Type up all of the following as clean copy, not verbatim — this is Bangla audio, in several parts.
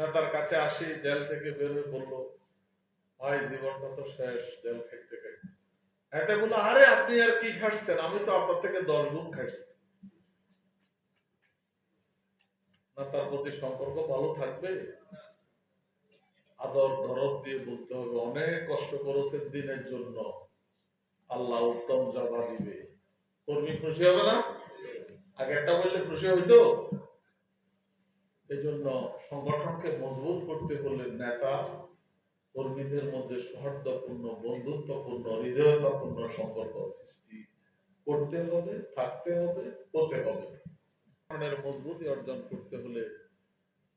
নেতার কাছে আসি, জেল থেকে বের হয়ে বললো, ভাই জীবনটা তো শেষ, জেল খাইতে খাইতে। এতে বললো, আরে আপনি আর কি খাটছেন, আমি তো আপনার থেকে 10 গুণ খাটছি। না তার প্রতি সম্পর্ক ভালো থাকবে? আদর দরদ দিয়ে বলতে হবে, অনেক কষ্ট করেছেন দিনের জন্য, আল্লাহ উত্তম যাজা দিবে। কর্মী খুশি হবে না? আগেরটা বললে খুশি হইতো? এই জন্য সংগঠনকে মজবুত করতে হলে নেতা কর্মীদের মধ্যে সৌহার্দ্যপূর্ণ, বন্ধুত্বপূর্ণ, হৃদয়তাপূর্ণ সম্পর্ক সৃষ্টি করতে হবে, থাকতে হবে, হতে হবে। সংগঠনের মজবুতি অর্জন করতে হলে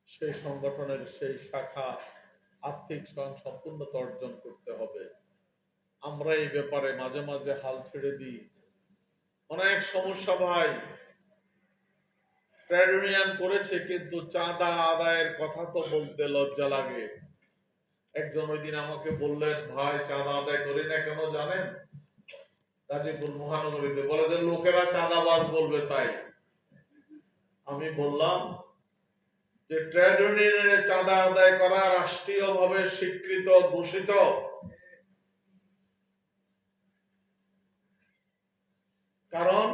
সেই সংগঠনের সেই শাখা আর্থিক স্বয়ংসম্পূর্ণতা অর্জন করতে হবে। আমরা এই ব্যাপারে মাঝে মাঝে হাল ছেড়ে দিই। অনেক সমস্যা ভাই, ট্রেড ইউনিয়ন করেছে কিন্তু চাঁদা আদায়ের কথা তো বলতে লজ্জা লাগে। একজন ওই দিন আমাকে বললেন, ভাই চাঁদা আদায় করি না কেন জানেন? গাজীপুর মহানগরীতে বলে যে লোকেরা চাঁদাবাজ বলবে তাই। আমি বললাম যে ট্রেড ইউনিয়নের চাঁদা আদায় করা রাষ্ট্রীয়ভাবে স্বীকৃত, ঘোষিত। কারণ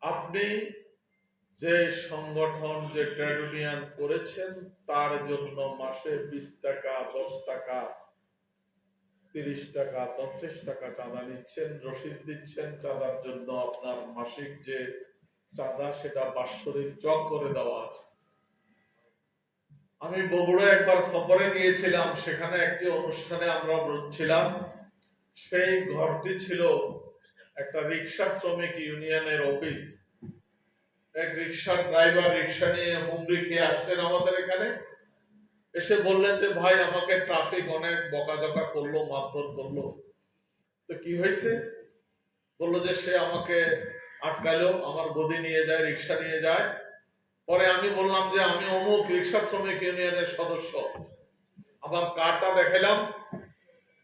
আপনি যে সংগঠন, যে ট্রেড ইউনিয়ন করেছেন তার জন্য মাসে 20 টাকা, 10 টাকা, 30 টাকা, 50 টাকা চাঁদা নিচ্ছেন, রসিদ দিচ্ছেন। চাঁদার জন্য আপনার মাসিক যে চাঁদা সেটা বাৎসরিক যোগ করে দেওয়া আছে। আমি বগুড়া একবার সফরে গিয়েছিলাম, সেখানে একটি অনুষ্ঠানে আমরা ছিলাম। সেই ঘরটি ছিল একটা রিক্সা শ্রমিক ইউনিয়নের অফিস। এক রিক্সার ড্রাইভার রিক্সা নিয়ে হুমড়ি খেয়ে আসলেন আমাদের এখানে। এসে বললেন যে ভাই আমাকে ট্রাফিক অনেক বকাঝকা করলো, মারধর করলো। তো কি হয়েছে? বললো যে সে আমাকে আটকালো, আমার গদি নিয়ে যায়, রিক্সা নিয়ে যায়। পরে আমি বললাম যে আমি অমুক রিক্সা শ্রমিক ইউনিয়নের সদস্য। আমার কার্ডটা দেখালাম।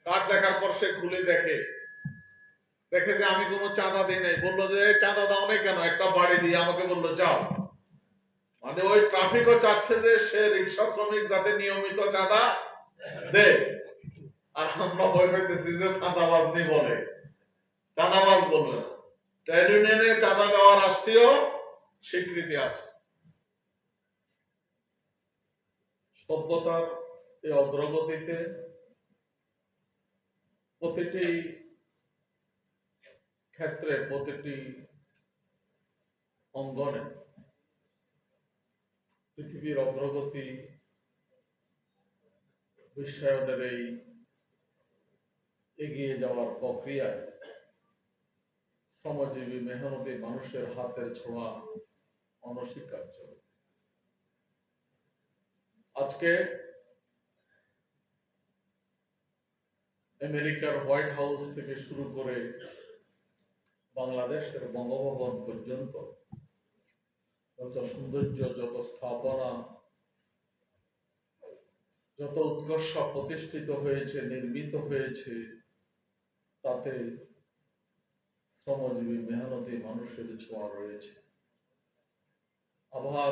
কার্ড দেখার পর সে খুলে দেখে যে আমি কোনো চাঁদা দিই নাই। বললো যে চাঁদা দাও নাই কেন? একটা বাড়ি দিয়ে আমাকে বললো যাও। মানে ওই ট্রাফিকও চাচ্ছে যে সে রিক্সা শ্রমিক যাতে নিয়মিত চাঁদা দে। আর আমরা ভয় পাইতেছি যে চাঁদাবাজ নেই বলে, চাঁদাবাজ বলবে না। ট্রেড ইউনিয়নে চাঁদা দেওয়া রাষ্ট্রীয় স্বীকৃতি আছে। সভ্যতার এই অগ্রগতিতে প্রতিটি ক্ষেত্রে, প্রতিটি অঙ্গনে পৃথিবীর অগ্রগতি, বিশ্বায়নের এই এগিয়ে যাওয়ার প্রক্রিয়ায় শ্রমজীবী মেহনতি মানুষের হাতের ছোঁয়া অনস্বীকার্য। আজকে আমেরিকার হোয়াইট হাউস থেকে শুরু করে বাংলাদেশের বঙ্গভবন পর্যন্ত যত সৌন্দর্য, যত স্থাপনা, যত উৎকর্ষ প্রতিষ্ঠিত হয়েছে, নির্মিত হয়েছে, তাতে শ্রমজীবী মেহনতি মানুষের ছোঁয়া রয়েছে। আবার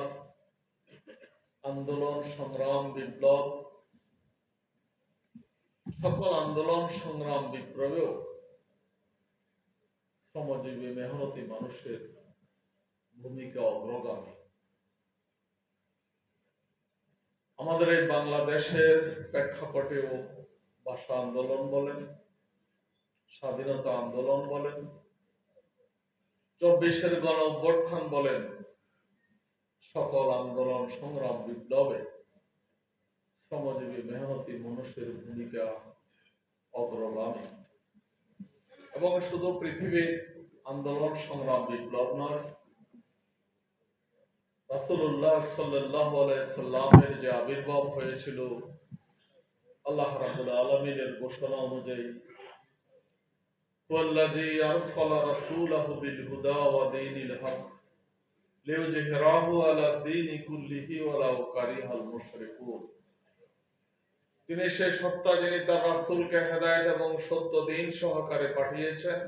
আন্দোলন, সংগ্রাম, বিপ্লব, সকল আন্দোলন, সংগ্রাম, বিপ্লবেও শ্রমজীবী মেহনতি মানুষের ভূমিকা অগ্রগামী। আমাদের এই বাংলাদেশের প্রেক্ষাপটেও ভাষা আন্দোলন বলেন, স্বাধীনতা আন্দোলন বলেন, 24-এর গণ অভ্যুত্থান বলেন, সকল আন্দোলন, সংগ্রাম, বিপ্লবে শ্রমজীবী মেহনতি মানুষের ভূমিকা অগ্রগামী। এবং শুধু পৃথিবীর আন্দোলন, সংগ্রাম, বিপ্লব নয়, রাসূলুল্লাহ সাল্লাল্লাহু আলাইহি সাল্লামের যে আবির্ভাব হয়েছিল, আল্লাহ রাব্বুল আলামিনের ঘোষণা অনুযায়ী, ওয়াল্লাযী আরসালা রাসূলাহু বিল হুদা ওয়া দীনিল হক লিইয়ুযহিরাহু আলা দীনি কুল্লিহি ওয়ালাউ কারিহাল মুশরিকুন। তিনি সে সত্তা যিনি তার রাসূলকে হেদায়েত এবং সত্য দ্বীন সহকারে পাঠিয়েছেন,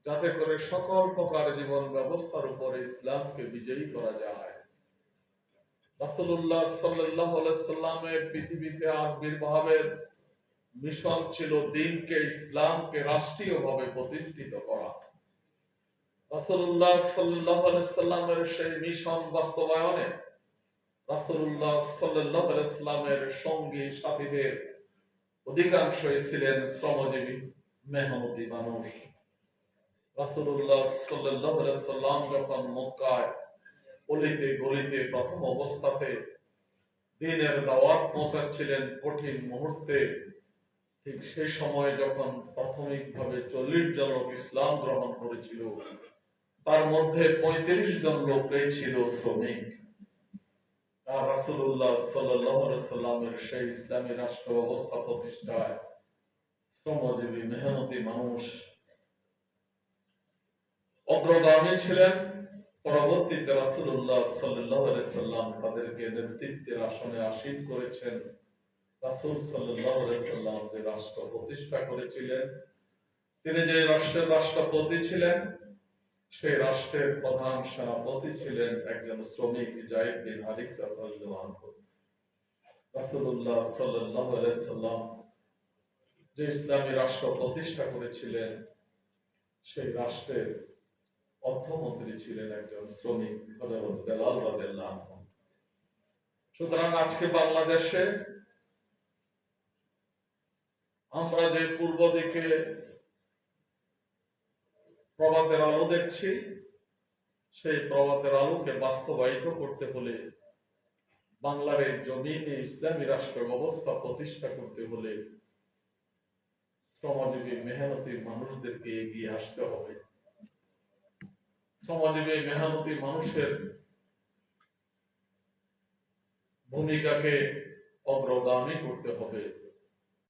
যাতে করে সকল প্রকার জীবন ব্যবস্থার উপরে ইসলামকে বিজয়ী করা যায়। রাসূলুল্লাহ সাল্লাল্লাহু আলাইহি সাল্লামের পৃথিবীতে আবির্ভাবের মিশন ছিল দ্বীনকে, ইসলামকে রাষ্ট্রীয়ভাবে প্রতিষ্ঠিত করা। রাসূলুল্লাহ সাল্লাল্লাহু আলাইহি সাল্লামের সেই মিশন বাস্তবায়নে রাসূলুল্লাহ সাল্লাল্লাহু আলাইহি সাল্লামের সঙ্গী সাথীদের অধিকাংশই ছিলেন শ্রমজীবী, মেহনতি মানুষ। রাসূলুল্লাহ সাল্লাল্লাহু আলাইহি সাল্লাম যখন মক্কায় অলিতে গলিতে প্রথম অবস্থাতে দ্বীনের দাওয়াত পৌঁছাচ্ছিলেন কঠিন মুহূর্তে, ঠিক সেই সময় যখন প্রাথমিকভাবে 40 জন লোক ইসলাম গ্রহণ করেছিল, তার মধ্যে 35 জন লোকই ছিল শ্রমিক। আর রাসূলুল্লাহ সাল্লাল্লাহু আলাইহি সাল্লামের সেই ইসলামী রাষ্ট্র ব্যবস্থা প্রতিষ্ঠায় শ্রমজীবী মেহনতি মানুষ অগ্রগামী ছিলেন। পরবর্তীতে রাসূলুল্লাহ সাল্লাল্লাহু আলাইহি সাল্লাম তাদেরকে নেতৃত্বের আসনে আসীন করেছেন। রাসূল সাল্লাল্লাহু আলাইহি সাল্লাম যে রাষ্ট্র প্রতিষ্ঠা করেছিলেন, তিনি যে রাষ্ট্রের রাষ্ট্রপতি ছিলেন, সেই রাষ্ট্রের প্রধান সেনাপতি ছিলেন একজন শ্রমিক, যায়েদ বিন হারিসা রাদিয়াল্লাহু আনহু। রাসূলুল্লাহ সাল্লাল্লাহু আলাইহি সাল্লাম যে ইসলামী রাষ্ট্র প্রতিষ্ঠা করেছিলেন, সেই রাষ্ট্রের অর্থমন্ত্রী ছিলেন একজন শ্রমিক, হযরত বেলাল রাদিয়াল্লাহু আনহু। সুতরাং আজকে বাংলাদেশে আমরা যে পূর্ব দিকে প্রভাতের আলো দেখছি, সেই প্রভাতের আলোকে বাস্তবায়িত করতে হলে, বাংলার এই জমিনে ইসলামী রাষ্ট্র ব্যবস্থা প্রতিষ্ঠা করতে হলে শ্রমজীবী মেহনতি মানুষদেরকে এগিয়ে আসতে হবে। শ্রমজীবী মেহনতি মানুষের ভূমিকাকে অগ্রগামী করতে হবে।